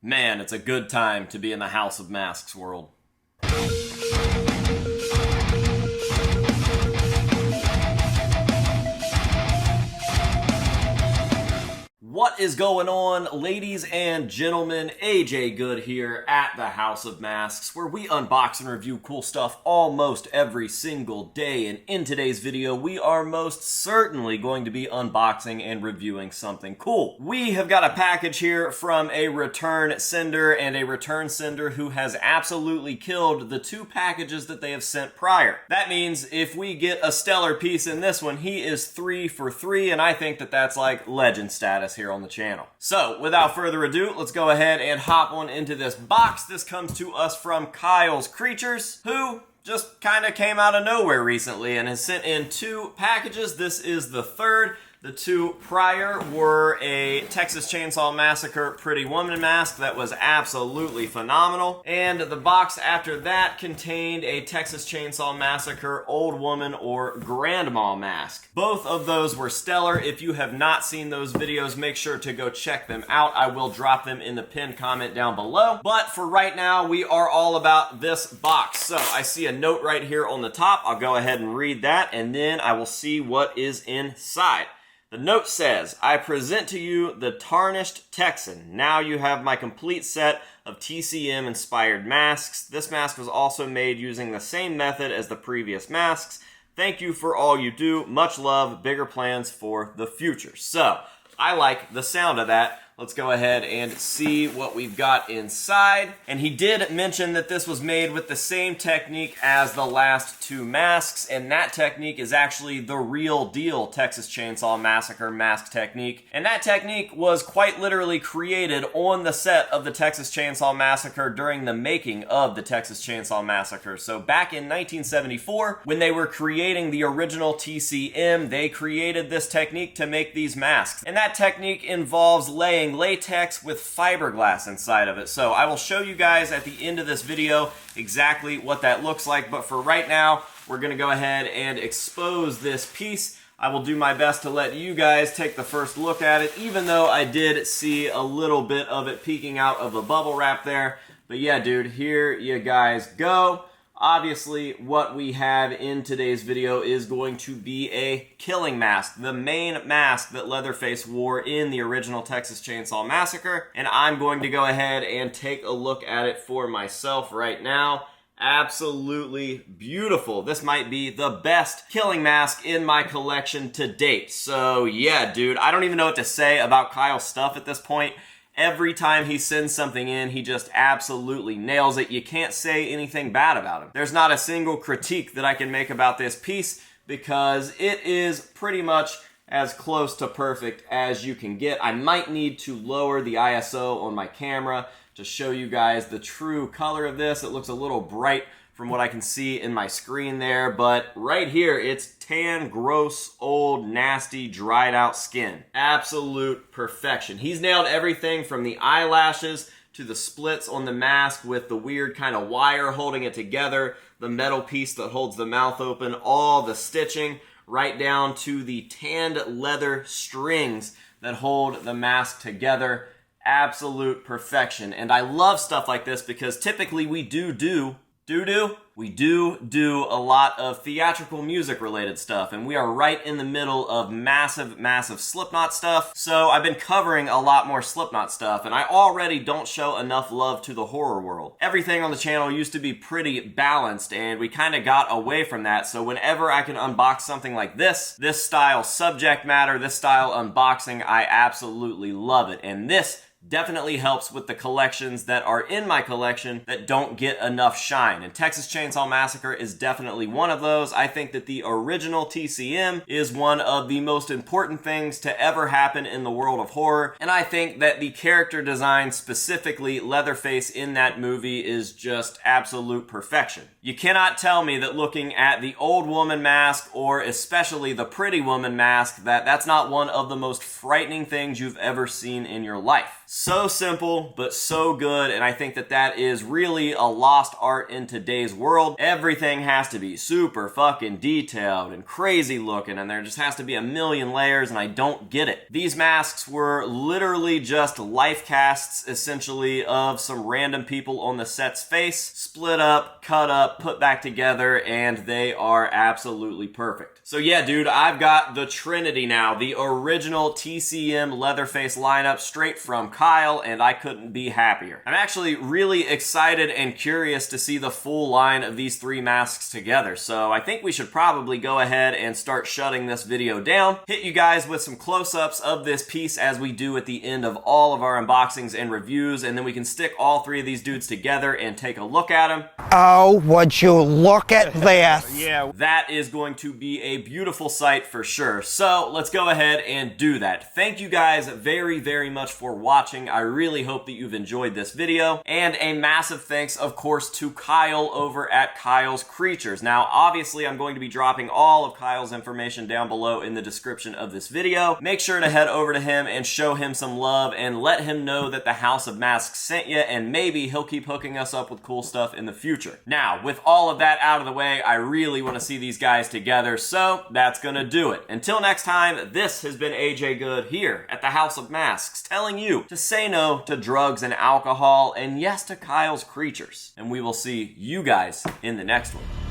Man, it's a good time to be in the House of Masks world. What is going on, ladies and gentlemen? AJ Good here at the House of Masks, where we unbox and review cool stuff almost every single day. And in today's video, we are most certainly going to be unboxing and reviewing something cool. We have got a package here from a return sender, and a return sender who has absolutely killed the two packages that they have sent prior. That means if we get a stellar piece in this one, he is 3 for 3, and I think that that's like legend status here on the channel. So without further ado, let's go ahead and hop on into this box. This comes to us from Kyle's Creatures, who just kind of came out of nowhere recently and has sent in 2 packages. This is the third. The 2 prior were a Texas Chainsaw Massacre Pretty Woman mask that was absolutely phenomenal. And the box after that contained a Texas Chainsaw Massacre Old Woman or Grandma mask. Both of those were stellar. If you have not seen those videos, make sure to go check them out. I will drop them in the pinned comment down below. But for right now, we are all about this box. So I see a note right here on the top. I'll go ahead and read that, and then I will see what is inside. The note says, "I present to you the Tarnished Texan. Now you have my complete set of TCM inspired masks. This mask was also made using the same method as the previous masks. Thank you for all you do. Much love. Bigger plans for the future." So, I like the sound of that. Let's go ahead and see what we've got inside. And he did mention that this was made with the same technique as the last 2 masks, and that technique is actually the real deal Texas Chainsaw Massacre mask technique. And that technique was quite literally created on the set of the Texas Chainsaw Massacre during the making of the Texas Chainsaw Massacre. So back in 1974, when they were creating the original TCM, they created this technique to make these masks. And that technique involves laying latex with fiberglass inside of it. So I will show you guys at the end of this video exactly what that looks like, but for right now, we're gonna go ahead and expose this piece. I will do my best to let you guys take the first look at it, even though I did see a little bit of it peeking out of the bubble wrap there. But yeah, dude, here you guys go. Obviously, what we have in today's video is going to be a killing mask, the main mask that Leatherface wore in the original Texas Chainsaw Massacre, and I'm going to go ahead and take a look at it for myself right now. Absolutely beautiful. This might be the best killing mask in my collection to date. So yeah, dude, I don't even know what to say about Kyle's stuff at this point. Every time he sends something in, he just absolutely nails it. You can't say anything bad about him. There's not a single critique that I can make about this piece because it is pretty much as close to perfect as you can get. I might need to lower the ISO on my camera to show you guys the true color of this. It looks a little bright from what I can see in my screen there, but right here, it's tan, gross, old, nasty, dried out skin. Absolute perfection. He's nailed everything from the eyelashes to the splits on the mask with the weird kind of wire holding it together, the metal piece that holds the mouth open, all the stitching, right down to the tanned leather strings that hold the mask together. Absolute perfection. And I love stuff like this because typically we do a lot of theatrical music related stuff, and we are right in the middle of massive Slipknot stuff. So I've been covering a lot more Slipknot stuff, and I already don't show enough love to the horror world. Everything on the channel used to be pretty balanced, and we kind of got away from that. So whenever I can unbox something like this style subject matter, this style unboxing, I absolutely love it. And this definitely helps with the collections that are in my collection that don't get enough shine. And Texas Chainsaw Massacre is definitely one of those. I think that the original TCM is one of the most important things to ever happen in the world of horror. And I think that the character design, specifically Leatherface in that movie, is just absolute perfection. You cannot tell me that looking at the Old Woman mask, or especially the Pretty Woman mask, that's not one of the most frightening things you've ever seen in your life. So simple, but so good, and I think that that is really a lost art in today's world. Everything has to be super fucking detailed and crazy looking, and there just has to be a million layers, and I don't get it. These masks were literally just life casts, essentially, of some random people on the set's face, split up, cut up, put back together, and they are absolutely perfect. So yeah, dude, I've got the Trinity now, the original TCM Leatherface lineup straight from Kyle, and I couldn't be happier. I'm actually really excited and curious to see the full line of these three masks together, so I think we should probably go ahead and start shutting this video down, hit you guys with some close-ups of this piece as we do at the end of all of our unboxings and reviews, and then we can stick all three of these dudes together and take a look at them. Oh, would you look at this? Yeah, that is going to be a beautiful sight for sure. So let's go ahead and do that. Thank you guys very, very much for watching. I really hope that you've enjoyed this video. And a massive thanks, of course, to Kyle over at Kyle's Creatures. Now, obviously, I'm going to be dropping all of Kyle's information down below in the description of this video. Make sure to head over to him and show him some love and let him know that the House of Masks sent you, and maybe he'll keep hooking us up with cool stuff in the future. Now, with all of that out of the way, I really want to see these guys together, so that's gonna do it. Until next time, this has been AJ Good here at the House of Masks, telling you to say no to drugs and alcohol, and yes to Kyle's Creatures. And we will see you guys in the next one.